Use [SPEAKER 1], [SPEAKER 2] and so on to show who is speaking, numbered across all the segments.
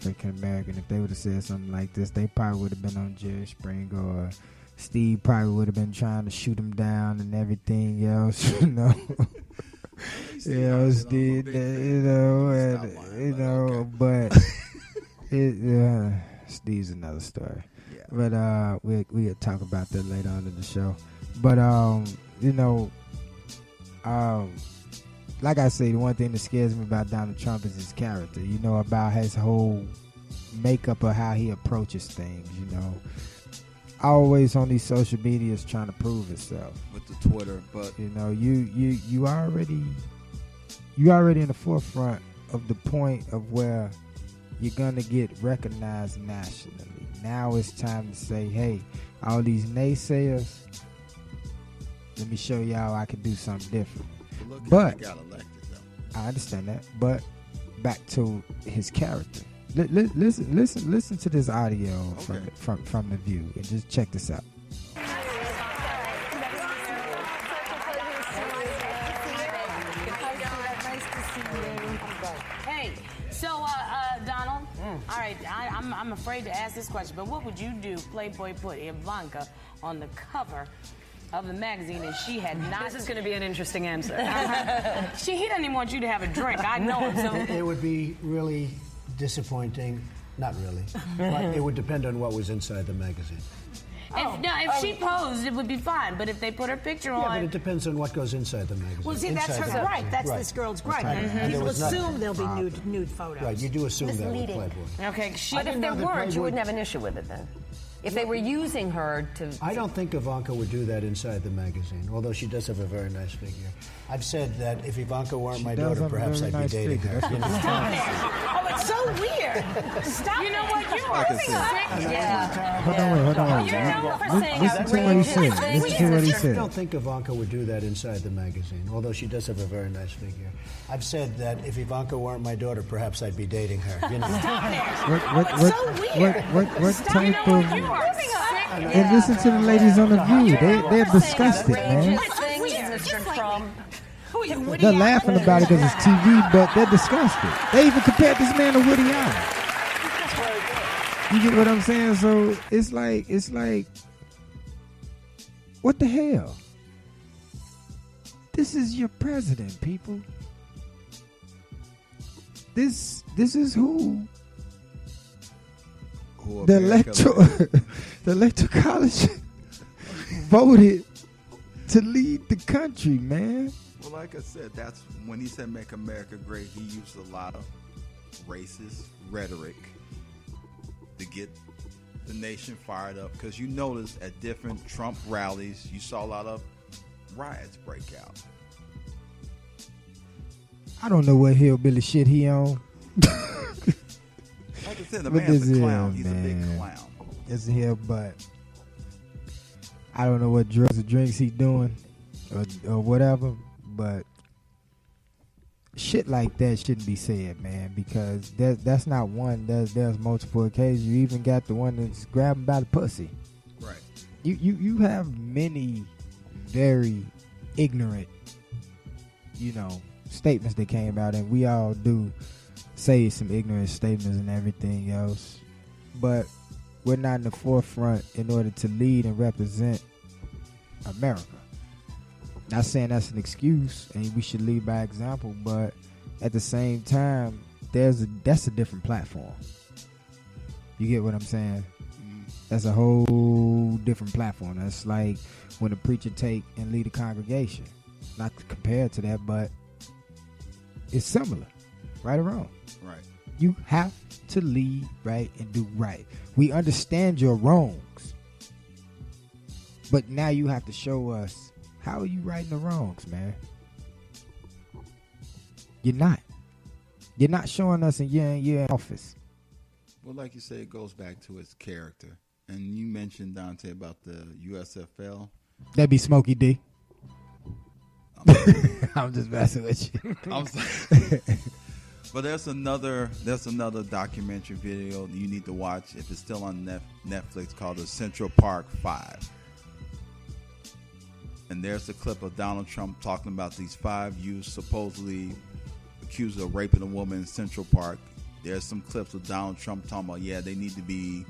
[SPEAKER 1] African American. If they would have said something like this, they probably would have been on Jerry Springer, or Steve probably would have been trying to shoot him down and everything else, you know. Steve, but Steve's another story. Yeah. But we'll talk about that later on in the show. But like I say, the one thing that scares me about Donald Trump is his character. You know, about his whole makeup of how he approaches things. You know, always on these social medias trying to prove himself
[SPEAKER 2] with the Twitter. But
[SPEAKER 1] you know, you already in the forefront of the point of where you're gonna get recognized nationally. Now it's time to say, hey, all these naysayers, let me show y'all I can do something different. But
[SPEAKER 2] he got elected, though.
[SPEAKER 1] I understand that. But back to his character. Listen to this audio from the View, and just check this out.
[SPEAKER 3] Hey, so Donald. All right, I'm afraid to ask this question, but what would you do? Playboy put Ivanka on the cover of the magazine, and she had not.
[SPEAKER 4] This is going to be an interesting answer.
[SPEAKER 3] He doesn't even want you to have a drink. I know him. So
[SPEAKER 5] it would be really disappointing. Not really, but it would depend on what was inside the magazine.
[SPEAKER 3] If she posed, it would be fine. But if they put her picture on,
[SPEAKER 5] but it depends on what goes inside the magazine.
[SPEAKER 6] Well, see, that's her gripe. That's this girl's gripe. People assume there'll be nude photos.
[SPEAKER 5] Right, you do assume that with Playboy.
[SPEAKER 3] Okay,
[SPEAKER 4] but if there weren't, you wouldn't have an issue with it then. If they were using her to...
[SPEAKER 5] I don't think Ivanka would do that inside the magazine, although she does have a very nice figure. I've said that if Ivanka weren't my daughter, perhaps I'd be dating her.
[SPEAKER 6] Oh, it's so weird. Stop.
[SPEAKER 3] You know what? You are sick.
[SPEAKER 4] Yeah.
[SPEAKER 1] Hold on.
[SPEAKER 4] You're known for saying
[SPEAKER 1] Listen to what he said. Listen to what he said.
[SPEAKER 5] I don't think Ivanka would do that inside the magazine, although she does have a very nice figure. I've said that if Ivanka weren't my daughter, perhaps I'd be dating her. You know?
[SPEAKER 1] What type of... And listen to the ladies on the View. They're disgusted, man. They're laughing about it because it's TV, but they're disgusted. They even compared this man to Woody Allen. You get what I'm saying? So it's like, what the hell? This is your president, people. This is who the electoral college voted to lead the country, man.
[SPEAKER 2] Well, like I said, that's when he said "Make America Great." He used a lot of racist rhetoric to get the nation fired up. Because you notice at different Trump rallies, you saw a lot of riots break out.
[SPEAKER 1] I don't know what hillbilly shit he on.
[SPEAKER 2] Like I said, the man's a clown. He's a big clown.
[SPEAKER 1] It's here, but I don't know what drugs or drinks he doing or whatever, but shit like that shouldn't be said, man, because that's not one. There's multiple occasions. You even got the one that's grabbing by the pussy.
[SPEAKER 2] Right.
[SPEAKER 1] You have many very ignorant, statements that came out, and we all do say some ignorant statements and everything else, but we're not in the forefront in order to lead and represent America. Not saying that's an excuse and we should lead by example, but at the same time, that's a different platform. You get what I'm saying? That's a whole different platform. That's like when a preacher take and lead a congregation. Not compared to that, but it's similar. Right or wrong?
[SPEAKER 2] Right.
[SPEAKER 1] You have to lead right and do right. We understand your wrongs, but now you have to show us how are you righting the wrongs, man. You're not. You're not showing us, and you're in office.
[SPEAKER 2] Well, like you say, it goes back to his character. And you mentioned, Dante, about the USFL.
[SPEAKER 1] That'd be Smokey D. I'm just messing with you.
[SPEAKER 2] I'm sorry. But there's another documentary video you need to watch if it's still on Netflix called The Central Park 5. And there's a clip of Donald Trump talking about these 5 youths supposedly accused of raping a woman in Central Park There's some clips of Donald Trump talking about, yeah, they need to be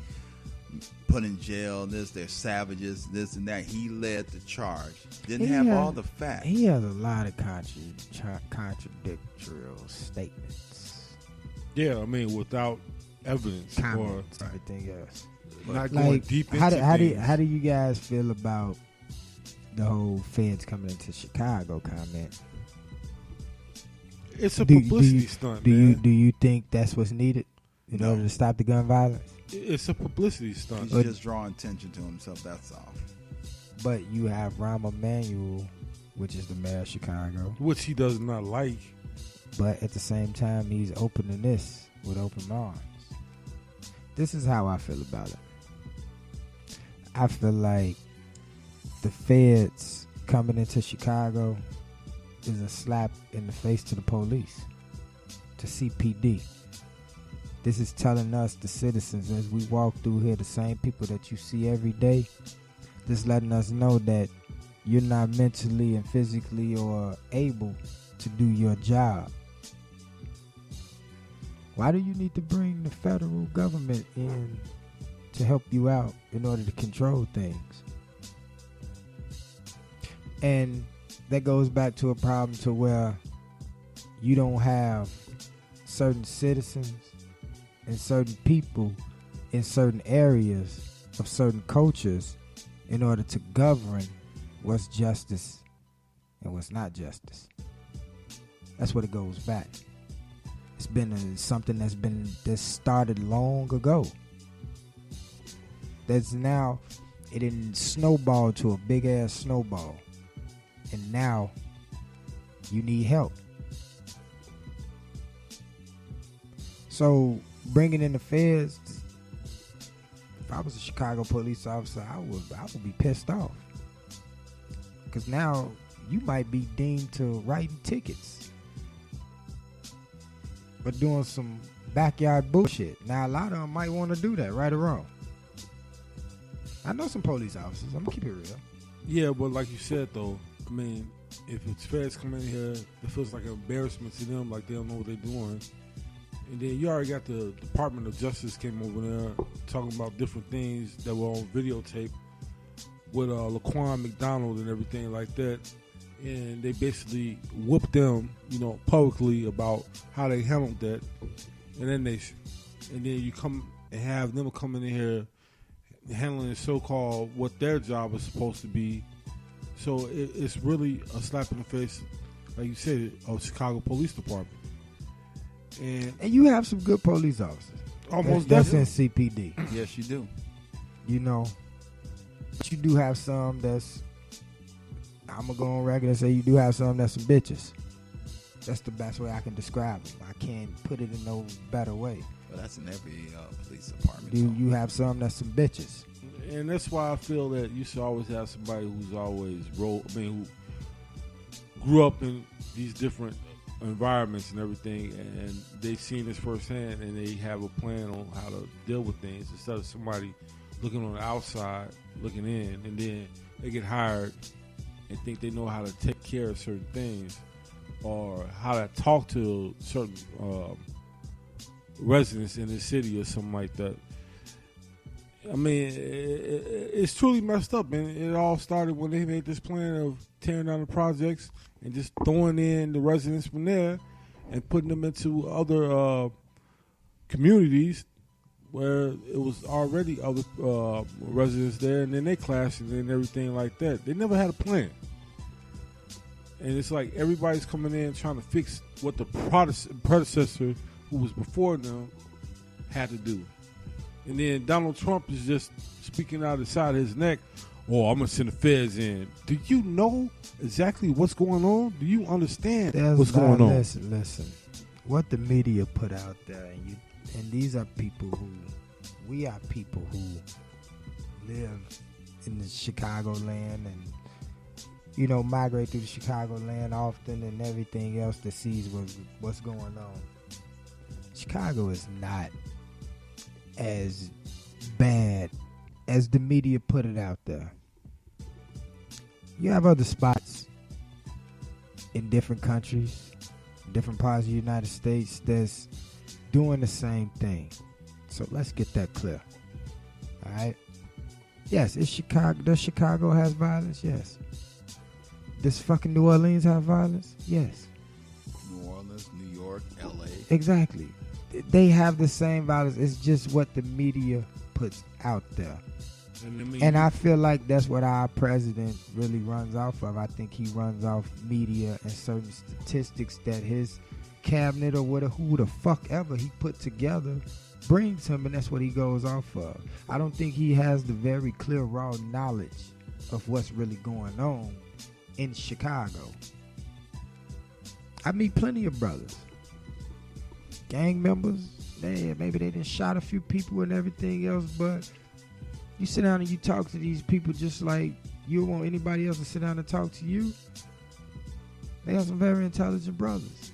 [SPEAKER 2] put in jail, they're savages, this and that. He led the charge. Didn't have all the facts.
[SPEAKER 1] He has a lot of contradictory statements.
[SPEAKER 7] Yeah, I mean, without evidence
[SPEAKER 1] Comments,
[SPEAKER 7] or
[SPEAKER 1] everything else.
[SPEAKER 7] not going deep into things.
[SPEAKER 1] How do you guys feel about the whole feds coming into Chicago comment?
[SPEAKER 7] It's a publicity stunt, man.
[SPEAKER 1] Do you think that's what's needed in order to stop the gun violence?
[SPEAKER 7] It's a publicity stunt.
[SPEAKER 2] He's just drawing attention to himself, that's all.
[SPEAKER 1] But you have Rahm Emanuel, which is the mayor of Chicago.
[SPEAKER 7] Which he does not like.
[SPEAKER 1] But at the same time, he's opening this with open arms. This is how I feel about it. I feel like the feds coming into Chicago is a slap in the face to the police, to CPD. This is telling us, the citizens, as we walk through here, the same people that you see every day, just letting us know that you're not mentally and physically or able to do your job. Why do you need to bring the federal government in to help you out in order to control things? And that goes back to a problem to where you don't have certain citizens and certain people in certain areas of certain cultures in order to govern what's justice and what's not justice. That's what it goes back. It's been something that started long ago. That's now, it didn't snowball to a big ass snowball. And now you need help. So bringing in the feds, if I was a Chicago police officer, I would be pissed off. Because now you might be deemed to writing tickets, but doing some backyard bullshit. Now a lot of them might want to do that, right or wrong. I know some police officers. I'm gonna keep it real.
[SPEAKER 7] Yeah, but like you said though, I mean, if it's feds come in here, it feels like an embarrassment to them, like they don't know what they're doing. And then you already got the Department of Justice came over there talking about different things that were on videotape with Laquan McDonald and everything like that. And they basically whooped them, publicly about how they handled that. And then you come and have them coming in here handling so-called what their job is supposed to be. So it's really a slap in the face, like you said, of Chicago Police Department. And
[SPEAKER 1] you have some good police officers.
[SPEAKER 7] Almost
[SPEAKER 1] that's in CPD.
[SPEAKER 2] Yes, you do.
[SPEAKER 1] But you do have some that's, I'm going to go on record and say you do have some that's some bitches. That's the best way I can describe them. I can't put it in no better way.
[SPEAKER 2] Well, that's in every police department.
[SPEAKER 1] You have some that's some bitches.
[SPEAKER 7] And that's why I feel that you should always have somebody who's always who grew up in these different environments and everything, and they've seen this firsthand, and they have a plan on how to deal with things instead of somebody looking on the outside, looking in, and then they get hired and think they know how to take care of certain things or how to talk to certain residents in the city or something like that. I mean, it's truly messed up, and it all started when they made this plan of tearing down the projects and just throwing in the residents from there and putting them into other communities where it was already other residents there, and then they clashed and everything like that. They never had a plan. And it's like everybody's coming in trying to fix what the predecessor who was before them had to do. And then Donald Trump is just speaking out of the side of his neck. Oh, I'm going to send the feds in. Do you know exactly what's going on? Do you understand what's going on?
[SPEAKER 1] Listen. What the media put out there, and these are people we are people who live in the Chicagoland and, migrate through the Chicagoland often and everything else that sees what's going on. Chicago is not as bad as the media put it out there. You have other spots in different countries, different parts of the United States that's doing the same thing. So let's get that clear. All right. Yes, it's Chicago. Does Chicago has violence? Yes. Does fucking New Orleans have violence? Yes.
[SPEAKER 2] New Orleans, New York, L.A.
[SPEAKER 1] Exactly. They have the same violence. It's just what the media puts out there. And I feel like that's what our president really runs off of. I think he runs off media and certain statistics that his cabinet or who the fuck ever he put together brings him, and that's what he goes off of. I don't think he has the very clear, raw knowledge of what's really going on in Chicago. I meet plenty of brothers, gang members. Maybe they done shot a few people and everything else, but you sit down and you talk to these people just like you don't want anybody else to sit down and talk to you. They are some very intelligent brothers.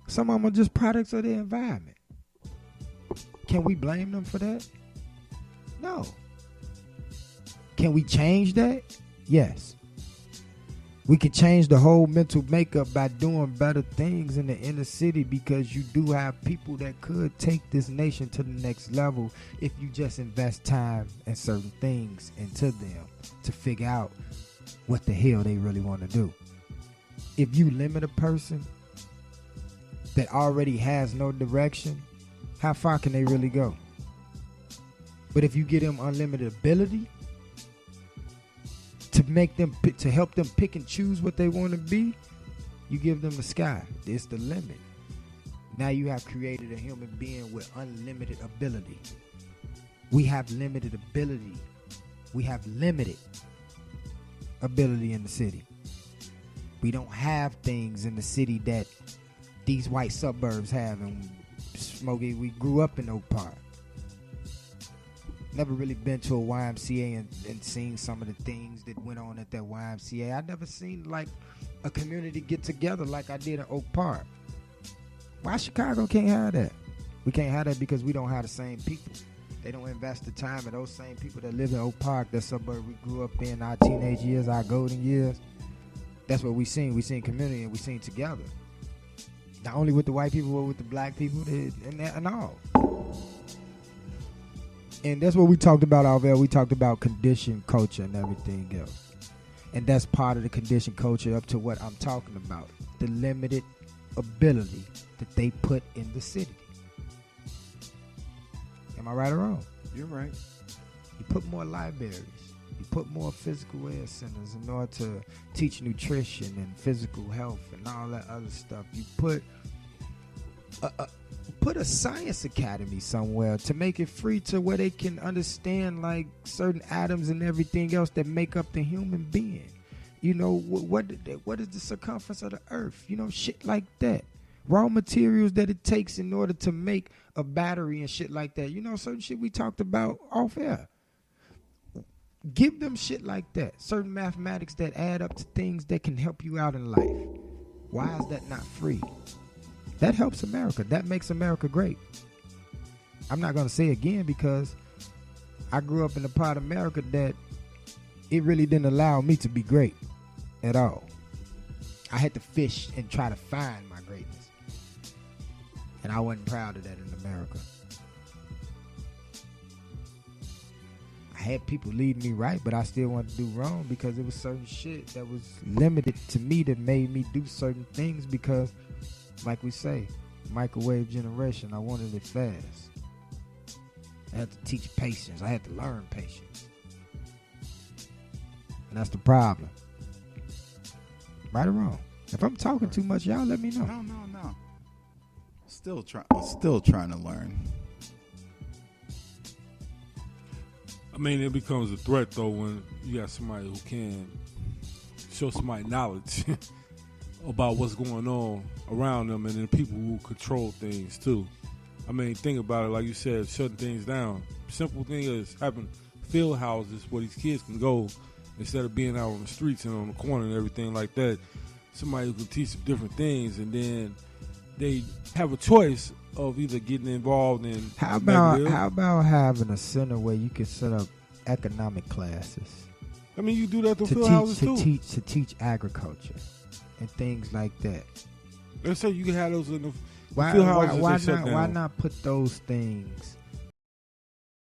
[SPEAKER 1] Some of them are just products of their environment. Can we blame them for that? No. Can we change that? Yes. We can change the whole mental makeup by doing better things in the inner city, because you do have people that could take this nation to the next level if you just invest time and certain things into them to figure out what the hell they really want to do. If you limit a person that already has no direction, how far can they really go? But if you give them unlimited ability to help them pick and choose what they want to be, you give them the sky. It's the limit. Now you have created a human being with unlimited ability. We have limited ability. We have limited ability in the city. We don't have things in the city that these white suburbs have. And Smokey, we grew up in Oak Park. Never really been to a YMCA and seen some of the things that went on at that YMCA. I never seen like a community get together like I did in Oak Park. Why Chicago can't have that? We can't have that because we don't have the same people. They don't invest the time in those same people that live in Oak Park, that suburb we grew up in, our teenage years, our golden years. That's what we seen. We seen community and we seen together. Not only with the white people, but with the black people and all. And that's what we talked about out there. We talked about conditioned culture and everything else. And that's part of the conditioned culture up to what I'm talking about. The limited ability that they put in the city. Am I right or wrong?
[SPEAKER 2] You're right.
[SPEAKER 1] You put more libraries. You put more physical ed centers in order to teach nutrition and physical health and all that other stuff. You put a science academy somewhere to make it free to where they can understand like certain atoms and everything else that make up the human being. You know, what is the circumference of the earth? You know, shit like that. Raw materials that it takes in order to make a battery and shit like that. You know, certain shit we talked about off air. Give them shit like that. Certain mathematics that add up to things that can help you out in life. Why is that not free? That helps America. That makes America great. I'm not going to say again because I grew up in a part of America that it really didn't allow me to be great at all. I had to fish and try to find my greatness. And I wasn't proud of that in America. I had people leading me right, but I still wanted to do wrong because it was certain shit that was limited to me that made me do certain things because, like we say, microwave generation, I wanted it fast. I had to teach patience. I had to learn patience. And that's the problem. Right or wrong? If I'm talking too much, y'all let me know.
[SPEAKER 2] No. Still trying to learn.
[SPEAKER 7] I mean, it becomes a threat, though, when you got somebody who can show somebody knowledge about what's going on around them and then people who control things, too. I mean, think about it. Like you said, shutting things down. Simple thing is having field houses where these kids can go instead of being out on the streets and on the corner and everything like that. Somebody who can teach them different things, and then they have a choice of either getting involved in.
[SPEAKER 1] How about having a center where you can set up economic classes?
[SPEAKER 7] I mean, you do that to field houses too.
[SPEAKER 1] To teach agriculture and things like that.
[SPEAKER 7] Let's say you can have those
[SPEAKER 1] Why
[SPEAKER 7] field houses,
[SPEAKER 1] why
[SPEAKER 7] they shut
[SPEAKER 1] not?
[SPEAKER 7] down.
[SPEAKER 1] Why not put those things